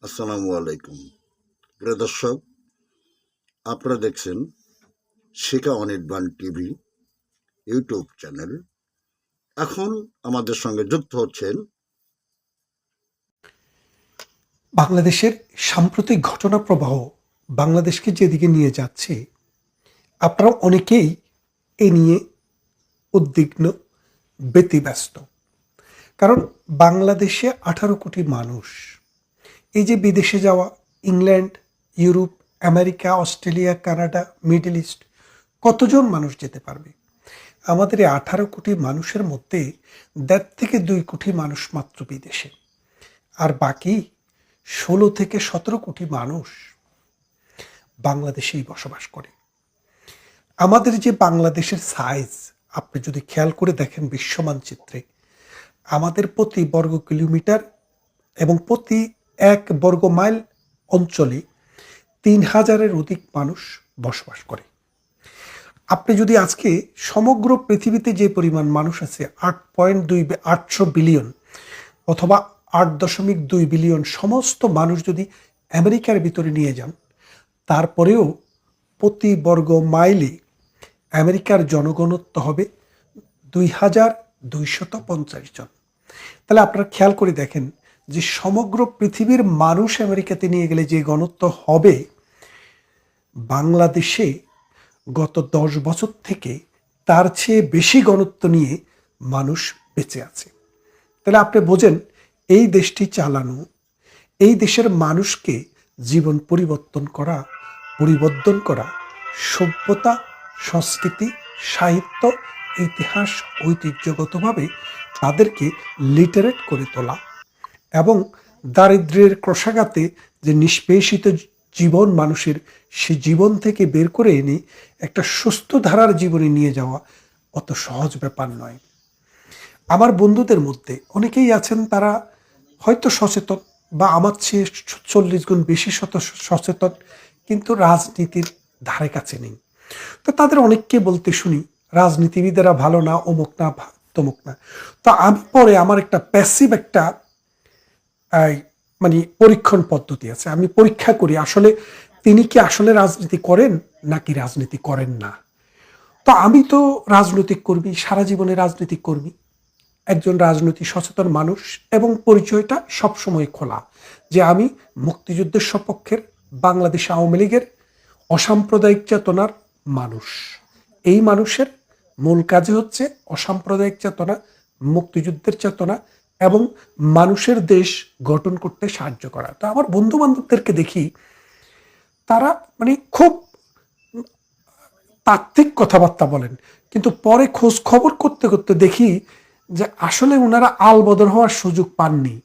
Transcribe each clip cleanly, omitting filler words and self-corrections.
আসসালামু আলাইকুম। প্রিয় দর্শক, আপনারা দেখছেন শিখা অনির্বাণ টিভি ইউটিউব চ্যানেল। এখন আমাদের সঙ্গে যুক্ত হচ্ছেন বাংলাদেশের সাম্প্রতিক ঘটনা প্রবাহ বাংলাদেশকে যেদিকে নিয়ে যাচ্ছে, আপনারা অনেকেই এ নিয়ে উদ্বিগ্ন, ব্যতিব্যস্ত। কারণ বাংলাদেশে 18 কোটি মানুষ। এই যে বিদেশে যাওয়া, England, Europe, America, Australia, Canada, middle east, কতজন মানুষ যেতে পারবে? আমাদের এই 18 কোটি মানুষের মধ্যে 1.5 থেকে 2 কোটি মানুষ মাত্র বিদেশে, আর বাকি 16 থেকে 17 কোটি মানুষ বাংলাদেশেই বসবাস করে। আমাদের যে বাংলাদেশের সাইজ, আপনি যদি খেয়াল করে দেখেন বিশ্ব মানচিত্রে, আমাদের প্রতি বর্গ কিলোমিটার এবং প্রতি 1 বর্গ মাইল অঞ্চলে 3,000-এর অধিক মানুষ বসবাস করে। আপনি যদি আজকে সমগ্র পৃথিবীতে যে পরিমাণ মানুষ আছে, 8.8 বিলিয়ন অথবা 8.2 বিলিয়ন সমস্ত মানুষ যদি আমেরিকার ভিতরে নিয়ে যান, তারপরেও প্রতি বর্গ মাইলে আমেরিকার জনঘনত্ব হবে 2,250 জন। তাহলে আপনারা খেয়াল করে দেখেন যে সমগ্র পৃথিবীর মানুষ আমেরিকাতে নিয়ে গেলে যে ঘনত্ব হবে, বাংলাদেশে গত 10 বছর থেকে তার চেয়ে বেশি ঘনত্ব নিয়ে মানুষ বেঁচে আছে। তাহলে আপনি বোঝেন, এই দেশটি চালানো, এই দেশের মানুষকে জীবন পরিবর্তন করা, সভ্যতা, সংস্কৃতি, সাহিত্য, ইতিহাস, ঐতিহ্যগতভাবে তাদেরকে লিটারেট করে তোলা এবং দারিদ্র্যের ক্রশাঘাতে যে নিষ্পেষিত জীবন মানুষের, সে জীবন থেকে বের করে এনে একটা সুস্থ ধারার জীবনে নিয়ে যাওয়া অত সহজ ব্যাপার নয়। আমার বন্ধুদের মধ্যে অনেকেই আছেন, তারা হয়তো সচেতন বা আমার চেয়ে 40 গুণ বেশি সচেতন, কিন্তু রাজনীতির ধারে কাছে নেই। তো তাদের অনেককে বলতে শুনি, রাজনীতিবিদেরা ভালো না, অমুক না, তমুক না। তো আমি পরে আমার একটা প্যাসিভ একটা মানে পরীক্ষণ পদ্ধতি আছে, আমি পরীক্ষা করি আসলে তিনি কি আসলে রাজনীতি করেন নাকি রাজনীতি করেন না। তো আমি তো রাজনৈতিক কর্মী, সারা জীবনে রাজনৈতিক কর্মী, একজন রাজনৈতিক সচেতন মানুষ, এবং পরিচয়টা সবসময় খোলা যে আমি মুক্তিযুদ্ধের সপক্ষের, বাংলাদেশ আওয়ামী লীগের অসাম্প্রদায়িক চেতনার মানুষ। এই মানুষের মূল কাজে হচ্ছে অসাম্প্রদায়িক চেতনা, মুক্তিযুদ্ধের চেতনা এবং মানুষের দেশ গঠন করতে সাহায্য করা। তো আমার বন্ধু বান্ধবদেরকে দেখি, তারা মানে খুব তাত্ত্বিক কথাবার্তা বলেন, কিন্তু পরে খোঁজ খবর করতে করতে দেখি যে আসলে ওনারা আলবদর হওয়ার সুযোগ পাননি,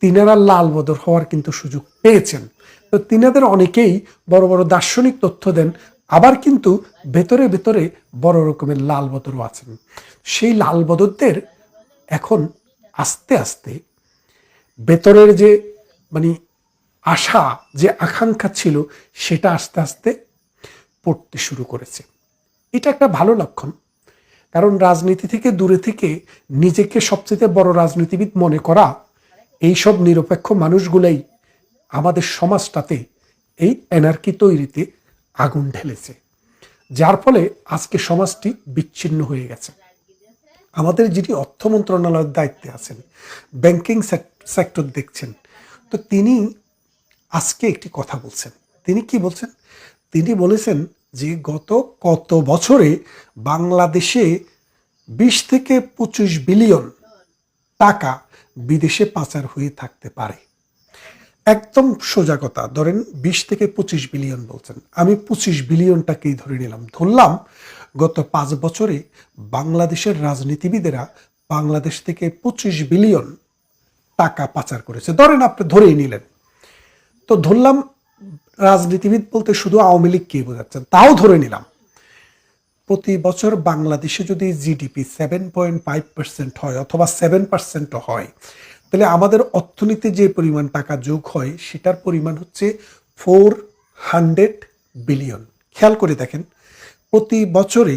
তিনারা লাল বদর হওয়ার কিন্তু সুযোগ পেয়েছেন। তো তিনাদের অনেকেই বড় বড় দার্শনিক তথ্য দেন, আবার কিন্তু ভেতরে ভেতরে বড় রকমের লাল বদরও আছেন। সেই লাল বদরদের এখন আস্তে আস্তে ভেতরের যে মানে আশা, যে আকাঙ্ক্ষা ছিল, সেটা আস্তে আস্তে পড়তে শুরু করেছে। এটা একটা ভালো লক্ষণ, কারণ রাজনীতি থেকে দূরে থেকে নিজেকে সবচেয়ে বড় রাজনীতিবিদ মনে করা, এইসব নিরপেক্ষ মানুষগুলাই আমাদের সমাজটাতে এই এনার্কি তৈরিতে আগুন ঢেলেছে, যার ফলে আজকে সমাজটি বিচ্ছিন্ন হয়ে গেছে। আমাদের যিনি অর্থ মন্ত্রণালয়ের দায়িত্বে আছেন, ব্যাংকিং সেক্টর দেখছেন, তো তিনি আজকে একটি কথা বলছেন। তিনি কি বলছেন? তিনি বলেছেন যে গত কত বছরে বাংলাদেশে 20 থেকে 25 বিলিয়ন টাকা বিদেশে পাচার হয়ে থাকতে পারে। একদম সোজা কথা, ধরেন 20 থেকে 25 বিলিয়ন বলছেন, আমি 25 বিলিয়নটাকেই ধরলাম গত 5 বছরে বাংলাদেশের রাজনীতিবিদেরা বাংলাদেশ থেকে 25 বিলিয়ন টাকা পাচার করেছে। ধরেন আপনি ধরেই নিলেন, তো ধরলাম রাজনীতিবিদ বলতে শুধু আওয়ামী লীগকেই বোঝাচ্ছেন, তাও ধরে নিলাম। প্রতি বছর বাংলাদেশে যদি জিডিপি 7.5% হয় অথবা 7% হয়, তাহলে আমাদের অর্থনীতিতে যে পরিমাণ টাকা যোগ হয়, সেটার পরিমাণ হচ্ছে 400 বিলিয়ন। খেয়াল করে দেখেন, প্রতি বছরে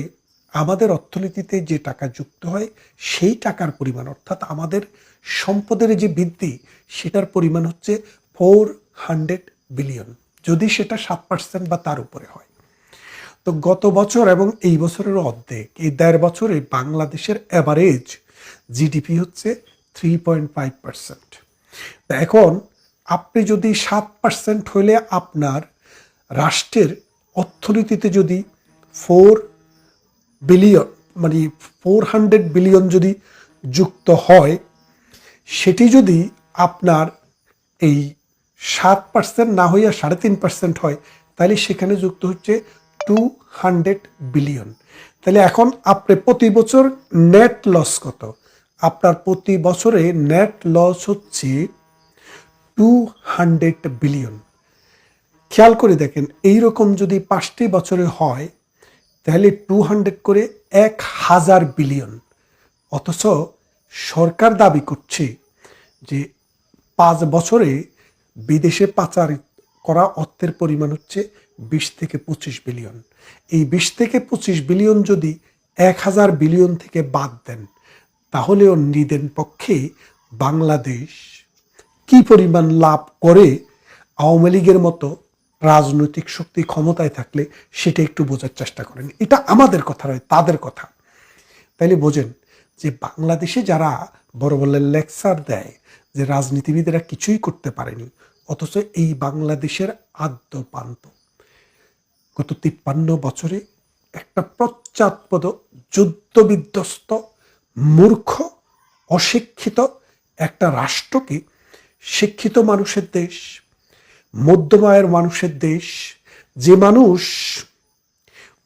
আমাদের অর্থনীতিতে যে টাকা যুক্ত হয়, সেই টাকার পরিমাণ, অর্থাৎ আমাদের সম্পদের যে বৃদ্ধি, সেটার পরিমাণ হচ্ছে বিলিয়ন, যদি সেটা 7% বা তার উপরে হয়। তো গত বছর এবং এই বছরের অর্ধেক, এই 1.5 বছরে বাংলাদেশের অ্যাভারেজ জিডিপি হচ্ছে 3.5%। এখন আপনি যদি 7% হলে আপনার রাষ্ট্রের অর্থনীতিতে যদি 4 বিলিয়ন, মানে 400 বিলিয়ন যদি যুক্ত হয়, সেটি যদি আপনার এই 7% না হইয়া 3.5% হয়, তাহলে সেখানে যুক্ত হচ্ছে 200 বিলিয়ন। তাহলে এখন আপনি প্রতি বছর নেট লস কত? আপনার প্রতি বছরে নেট লস হচ্ছে 200 বিলিয়ন। খেয়াল করে দেখেন, এইরকম যদি 5টি বছরে হয় তাহলে 200 করে 1000 বিলিয়ন। অথচ সরকার দাবি করছে যে 5 বছরে বিদেশে পাচার করা অর্থের পরিমাণ হচ্ছে 20 থেকে 25 বিলিয়ন। এই 20 থেকে 25 বিলিয়ন যদি 1000 বিলিয়ন থেকে বাদ দেন, তাহলেও নিদেন পক্ষে বাংলাদেশ কি পরিমাণ লাভ করে আওয়ামী লীগের মতো রাজনৈতিক শক্তি ক্ষমতায় থাকলে সেটা একটু বোঝার চেষ্টা করেন। এটা আমাদের কথা নয়, তাদের কথা। তাইলে বোঝেন যে বাংলাদেশে যারা বড় বড় লেকচার দেয় যে রাজনীতিবিদেরা কিছুই করতে পারেনি, অথচ এই বাংলাদেশের আদ্যপান্ত গত 53 বছরে একটা পশ্চাৎপদ, যুদ্ধ বিধ্বস্ত, মূর্খ, অশিক্ষিত একটা রাষ্ট্রকে শিক্ষিত মানুষের দেশ, মধ্যম আয়ের মানুষের দেশ, যে মানুষ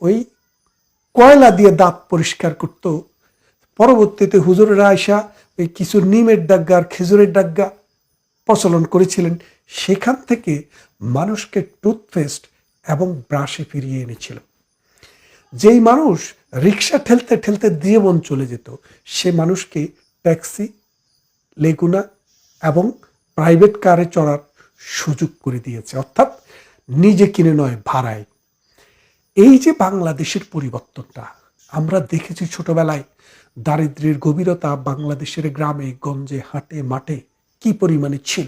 ওই কয়লা দিয়ে দাঁত পরিষ্কার করত, পরবর্তীতে হুজুরেরা আয়সা ওই কিছু নিমের ডাগ্গা আর খেজুরের ডাগ্গা প্রচলন করেছিলেন, সেখান থেকে মানুষকে টুথপেস্ট এবং ব্রাশে ফিরিয়ে এনেছিল। যেই মানুষ রিক্সা ঠেলতে ঠেলতে জীবন চলে যেত, সে মানুষকে ট্যাক্সি, লেগুনা এবং প্রাইভেট কারে চড়ার সুযোগ করে দিয়েছে, অর্থাৎ নিজে কিনে নয়, ভাড়ায়। এই যে বাংলাদেশের পরিবর্তনটা আমরা দেখেছি ছোটবেলায়, দারিদ্র্যের গভীরতা বাংলাদেশের গ্রামে গঞ্জে, হাটে মাঠে কি পরিমাণে ছিল,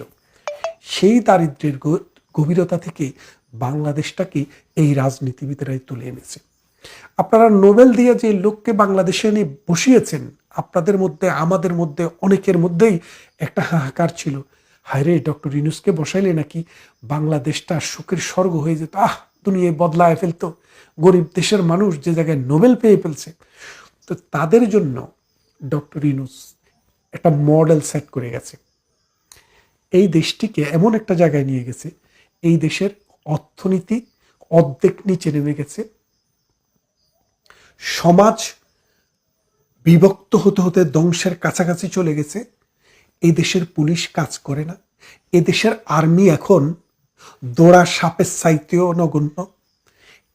সেই দারিদ্র্যের গভীরতা থেকে বাংলাদেশটাকে এই রাজনীতিবিদরাই তুলে এনেছে। আপনারা নোবেল দিয়ে যে লোককে বাংলাদেশে এনে বসিয়েছেন, আপনাদের মধ্যে, আমাদের মধ্যে, অনেকের মধ্যেই একটা হাহাকার ছিল, হায়রে ডক্টর ইউনূসকে বসাইলে নাকি বাংলাদেশটা সুখের স্বর্গ হয়ে যেত, দুনিয়ায় বদলায় ফেলতো, গরিব দেশের মানুষ যে জায়গায় নোবেল পেয়ে ফেলছে। তো তাদের জন্য ডক্টর ইউনূস একটা মডেল সেট করে গেছে, এই দেশটিকে এমন একটা জায়গায় নিয়ে গেছে, এই দেশের অর্থনীতি অর্ধেক নিচে নেমে গেছে, সমাজ বিভক্ত হতে হতে ধ্বংসের কাছাকাছি চলে গেছে, এই দেশের পুলিশ কাজ করে না, এ দেশের আর্মি এখন দৌড়া সাপের চাইতেও নগণ্য,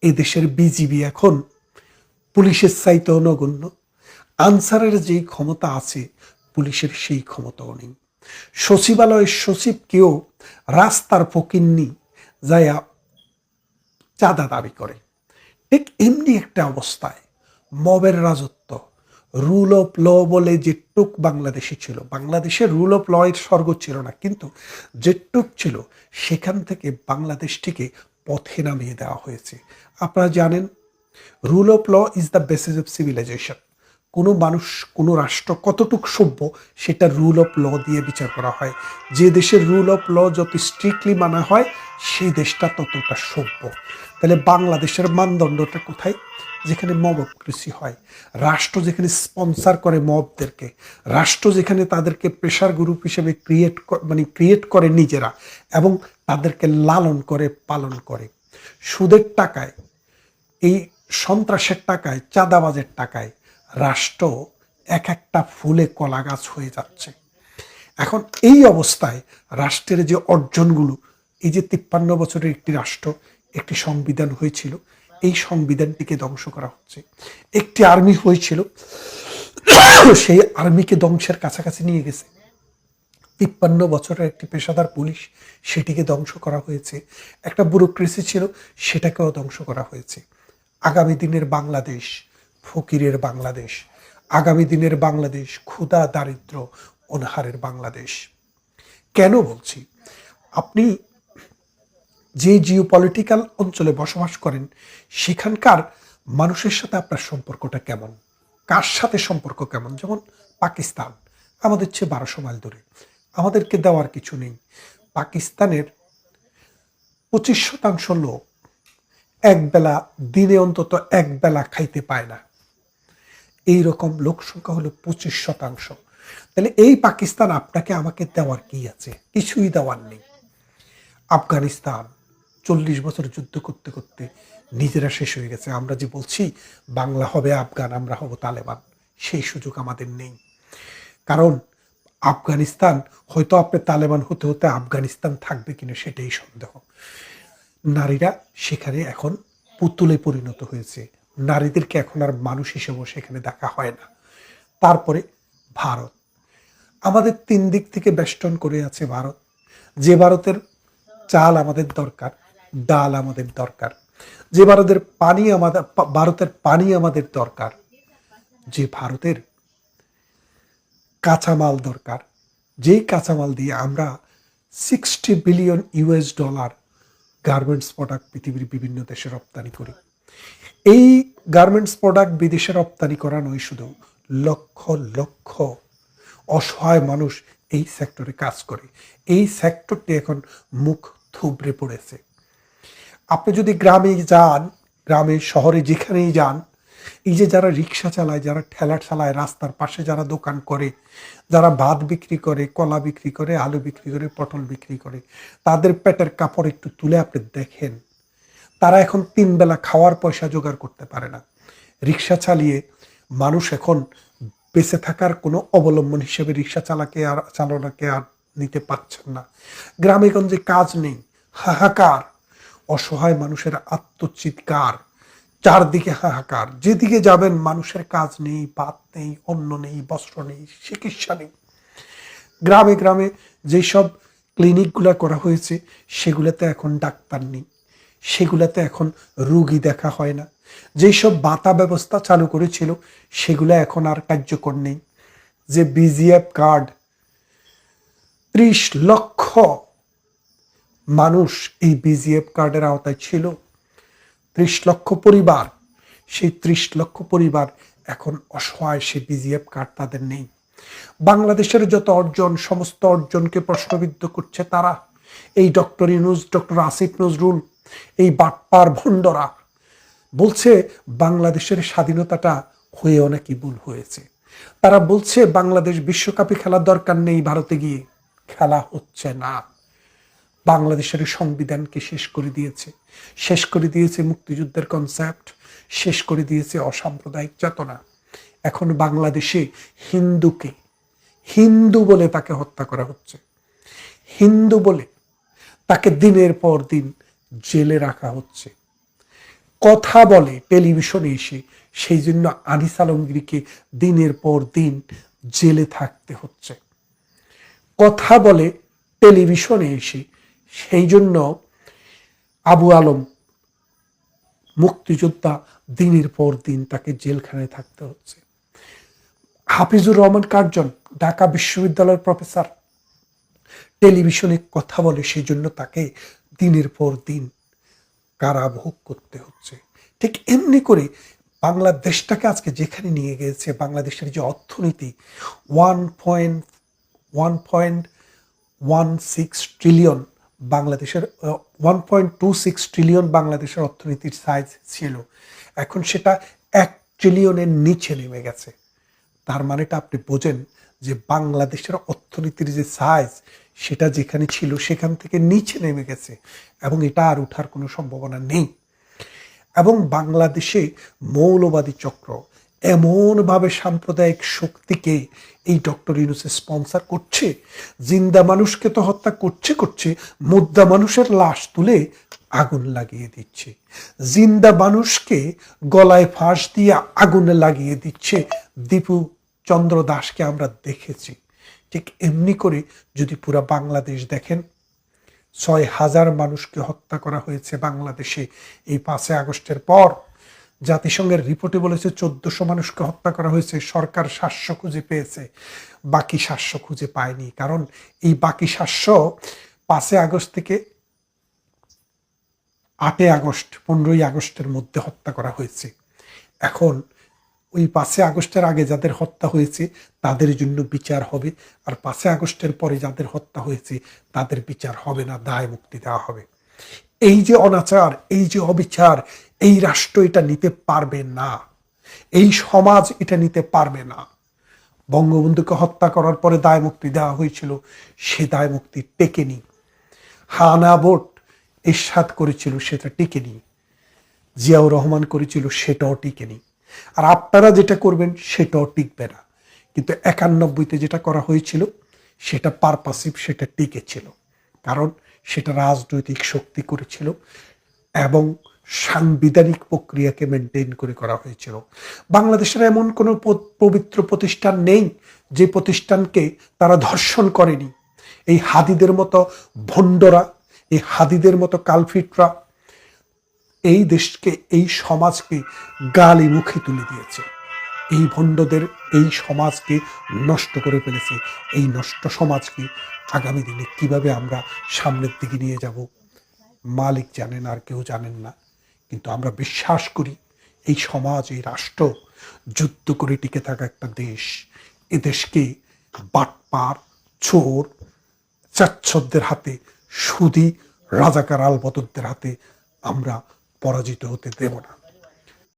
এ দেশের বিজিবি এখন পুলিশের চাইতেও নগণ্য, আনসারের যেই ক্ষমতা আছে পুলিশের সেই ক্ষমতাও নেই, সচিবালয়ের সচিবকেও রাস্তার ফকিন্নি যায়া চাঁদা দাবি করে। ঠিক এমনি একটা অবস্থায় মবের রাজত্ব, রুল অফ ল বলে যেটুক বাংলাদেশে ছিল, বাংলাদেশের রুল অফ ল এর স্বর্গ ছিল না, কিন্তু যেটুক ছিল সেখান থেকে বাংলাদেশটিকে পথে নামিয়ে দেওয়া হয়েছে। আপনারা জানেন, rule of law is the basis of civilisation. কোনো মানুষ, কোনো রাষ্ট্র কতটুক সভ্য সেটা রুল অফ ল দিয়ে বিচার করা হয়। যে দেশের রুল অফ ল যত স্ট্রিক্টলি মানা হয় সেই দেশটা ততটা সভ্য। তাহলে বাংলাদেশের মানদণ্ডটা কোথায়? যেখানে মবক্রেসি হয়, রাষ্ট্র যেখানে স্পন্সার করে মবদেরকে, রাষ্ট্র যেখানে তাদেরকে প্রেশার গ্রুপ হিসেবে ক্রিয়েট করে নিজেরা, এবং তাদেরকে লালন করে, পালন করে। সুদের টাকায়, এই সন্ত্রাসের টাকায়, চাঁদাবাজের টাকায় রাষ্ট্র এক একটা ফুলে কলা গাছ হয়ে যাচ্ছে। এখন এই অবস্থায় রাষ্ট্রের যে অর্জনগুলো, এই যে 53 বছরের একটি রাষ্ট্র, একটি সংবিধান হয়েছিল, এই সংবিধানটিকে ধ্বংস করা হচ্ছে। একটি আর্মি হয়েছিল, সেই আর্মিকে ধ্বংসের কাছাকাছি নিয়ে গেছে। 53 বছরের একটি পেশাদার পুলিশ, সেটিকে ধ্বংস করা হয়েছে। একটা ব্যুরোক্রেসি ছিল, সেটাকেও ধ্বংস করা হয়েছে। আগামী দিনের বাংলাদেশ ফকিরের বাংলাদেশ, আগামী দিনের বাংলাদেশ ক্ষুধা, দারিদ্র, অনাহারের বাংলাদেশ। কেন বলছি? আপনি যে জিওপলিটিক্যাল অঞ্চলে বসবাস করেন সেখানকার মানুষের সাথে আপনার সম্পর্কটা কেমন, কার সাথে সম্পর্ক কেমন। যেমন পাকিস্তান আমাদের চেয়ে 1200 মাইল দূরে, আমাদেরকে দেওয়ার কিছু নেই। পাকিস্তানের 25% লোক একবেলা, দিনে অন্তত একবেলা খাইতে পায় না। এইরকম লোক সংখ্যা হলো 25%। তাহলে এই পাকিস্তান আপনাকে আমাকে দেওয়ার কি আছে? কিছুই দেওয়ার নেই। আফগানিস্তান 40 বছর যুদ্ধ করতে করতে নিজেরা শেষ হয়ে গেছে। আমরা যে বলছি বাংলা হবে আফগান, আমরা হব তালেবান, সেই সুযোগ আমাদের নেই। কারণ আফগানিস্তান হয়তো আপনি তালেবান হতে হতে আফগানিস্তান থাকবে কিনা সেটাই সন্দেহ। নারীরা সেখানে এখন পুতুলে পরিণত হয়েছে, নারীদেরকে এখন আর মানুষ হিসেবেও সেখানে দেখা হয় না। তারপরে ভারত, আমাদের 3 দিক থেকে বেষ্টন করে আছে ভারত। যে ভারতের চাল আমাদের দরকার, ডাল আমাদের দরকার, যে ভারতের পানি আমাদের দরকার, যে ভারতের কাঁচামাল দরকার, যেই কাঁচামাল দিয়ে আমরা $60 বিলিয়ন গার্মেন্টস প্রোডাক্ট পৃথিবীর বিভিন্ন দেশে রপ্তানি করি। এই গার্মেন্টস প্রোডাক্ট বিদেশে রপ্তানি করা নয়, শুধু লক্ষ লক্ষ অসহায় মানুষ এই সেক্টরে কাজ করে। এই সেক্টরটি এখন মুখ থুবড়ে পড়েছে। আপনি যদি গ্রামে যান, গ্রামে শহরে যেখানেই যান, এই যে যারা রিক্সা চালায়, যারা ঠেলা চালায়, রাস্তার পাশে যারা দোকান করে, যারা ভাত বিক্রি করে, কলা বিক্রি করে, আলু বিক্রি করে, পটল বিক্রি করে, তাদের পেটের কাপড় একটু তুলে আপনি দেখেন। তারা এখন 3 বেলা খাওয়ার পয়সা জোগাড় করতে পারে না। রিক্সা চালিয়ে মানুষ এখন বেঁচে থাকার কোনো অবলম্বন হিসেবে রিক্সা চালনাকে আর নিতে পারছেন না। গ্রামে গঞ্জে কাজ নেই, হাহাকার, অসহায় মানুষের আত্মচিৎকার, চারদিকে হাহাকার। যেদিকে যাবেন মানুষের কাজ নেই, ভাত নেই, অন্ন নেই, বস্ত্র নেই, চিকিৎসা নেই। গ্রামে গ্রামে যেসব ক্লিনিকগুলো করা হয়েছে সেগুলোতে এখন ডাক্তার নেই, সেগুলোতে এখন রুগী দেখা হয় না। যেসব ভাতা ব্যবস্থা চালু করেছিল সেগুলো এখন আর কার্যকর নেই। যে বিজিএফ কার্ড, 30 লক্ষ মানুষ এই বিজিএফ কার্ডের আওতায় ছিল, 30 লক্ষ পরিবার, সেই 30 লক্ষ পরিবার এখন অসহায়, সেই বিজিএফ কার্ড তাদের নেই। বাংলাদেশের যত অর্জন, সমস্ত অর্জনকে প্রশ্নবিদ্ধ করছে তারা। এই ডক্টর ইউনূস, ডক্টর আসিফ নজরুল, এই বাটপার ভণ্ডরা বলছে বাংলাদেশের স্বাধীনতাটা হয়ে অনেকই ভুল হয়েছে। তারা বলছে বাংলাদেশ বিশ্বকাপে খেলার দরকার নেই, ভারতে গিয়ে খেলা হচ্ছে না। বাংলাদেশের সংবিধানকে শেষ করে দিয়েছে মুক্তিযুদ্ধের কনসেপ্ট, শেষ করে দিয়েছে অসাম্প্রদায়িক চেতনা। এখন বাংলাদেশে হিন্দুকে হিন্দু বলে তাকে হত্যা করা হচ্ছে, হিন্দু বলে তাকে দিনের পর দিন জেলে রাখা হচ্ছে। কথা বলে টেলিভিশনে এসে, সেই জন্য আনিস আলমগীরকে দিনের পর দিন জেলে থাকতে হচ্ছে। কথা বলে টেলিভিশনে এসে, সেই জন্য আবু আলম মুক্তিযোদ্ধা দিনের পর দিন তাকে জেলখানায় থাকতে হচ্ছে। হাফিজুর রহমান কার্জন, ঢাকা বিশ্ববিদ্যালয়ের প্রফেসর, টেলিভিশনে কথা বলে, সেই জন্য তাকে দিনের পর দিন কারাভোগ করতে হচ্ছে। ঠিক এমনি করে বাংলাদেশটাকে আজকে যেখানে নিয়ে গেছে, বাংলাদেশের যে অর্থনীতি 1.16 ট্রিলিয়ন, বাংলাদেশের 1.26 ট্রিলিয়ন বাংলাদেশের অর্থনীতির সাইজ ছিল, এখন সেটা 1 ট্রিলিয়নের নিচে নেমে গেছে। তার মানেটা আপনি বোঝেন যে বাংলাদেশের অর্থনীতির যে সাইজ সেটা যেখানে ছিল সেখান থেকে নিচে নেমে গেছে, এবং এটা আর ওঠার কোনো সম্ভাবনা নেই। এবং বাংলাদেশে মৌলবাদী চক্র এমনভাবে সাম্প্রদায়িক শক্তিকে এই ডক্টর ইউনূস স্পন্সর করছে, জিন্দা মানুষকে তো হত্যা করছে, মুর্দা মানুষের লাশ তুলে আগুন লাগিয়ে দিচ্ছে, জিন্দা মানুষকে গলায় ফাঁস দিয়ে আগুনে লাগিয়ে দিচ্ছে। দীপু চন্দ্র দাসকে আমরা দেখেছি। ঠিক এমনি করে যদি পুরো বাংলাদেশ দেখেন, 6,000 মানুষকে হত্যা করা হয়েছে বাংলাদেশে এই 5 আগস্টের পর। জাতিসংঘের রিপোর্টে বলেছে 1400 মানুষকে হত্যা করা হয়েছে। সরকার 700 খুঁজে পেয়েছে, বাকি 700 খুঁজে পায়নি। কারণ এই বাকি 700 5 আগস্ট থেকে 8 আগস্ট 15ই আগস্টের মধ্যে হত্যা করা হয়েছে। এখন ওই 5 আগস্টের আগে যাদের হত্যা হয়েছে তাদের জন্য বিচার হবে, আর 5 আগস্টের পরে যাদের হত্যা হয়েছে তাদের বিচার হবে না, দায় মুক্তি দেওয়া হবে। এই যে অনাচার, এই যে অবিচার, এই রাষ্ট্র এটা নিতে পারবে না, এই সমাজ এটা নিতে পারবে না। বঙ্গবন্ধুকে হত্যা করার পরে দায় মুক্তি দেওয়া হয়েছিল, সে দায় মুক্তি টেকেনি। হানা ভোট এরশাদ করেছিল, সেটা টিকেনি। জিয়াউর রহমান করেছিল, সেটাও টিকেনি। আর আপনারা যেটা করবেন সেটাও টিকবে না। কিন্তু 91-তে যেটা করা হয়েছিল সেটা পারপাসিভ, সেটা টিকেছিল, কারণ সেটা রাজনৈতিক শক্তি করেছিল এবং সাংবিধানিক প্রক্রিয়াকে মেনটেন করে করা হয়েছিল। বাংলাদেশের এমন কোনো পবিত্র প্রতিষ্ঠান নেই যে প্রতিষ্ঠানকে তারা ধর্ষণ করেনি। এই হাদিদের মতো ভণ্ডরা, এই হাদিদের মতো কালফিটরা এই দেশকে, এই সমাজকে গালি মুখে তুলে দিয়েছে। এই ভণ্ডদের এই সমাজকে নষ্ট করে ফেলেছে। এই নষ্ট সমাজকে আগামী দিনে কিভাবে আমরা সামনের দিকে নিয়ে যাব মালিক জানেন, আর কেউ জানেন না। কিন্তু আমরা বিশ্বাস করি এই সমাজ, এই রাষ্ট্র যুদ্ধ করে টিকে থাকা একটা দেশ। এ দেশকে বাটপার, চোর, চাচ্ছদের হাতে, সুদী রাজাকার আলবদরদের হাতে আমরা পরাজিত হতে দেব না।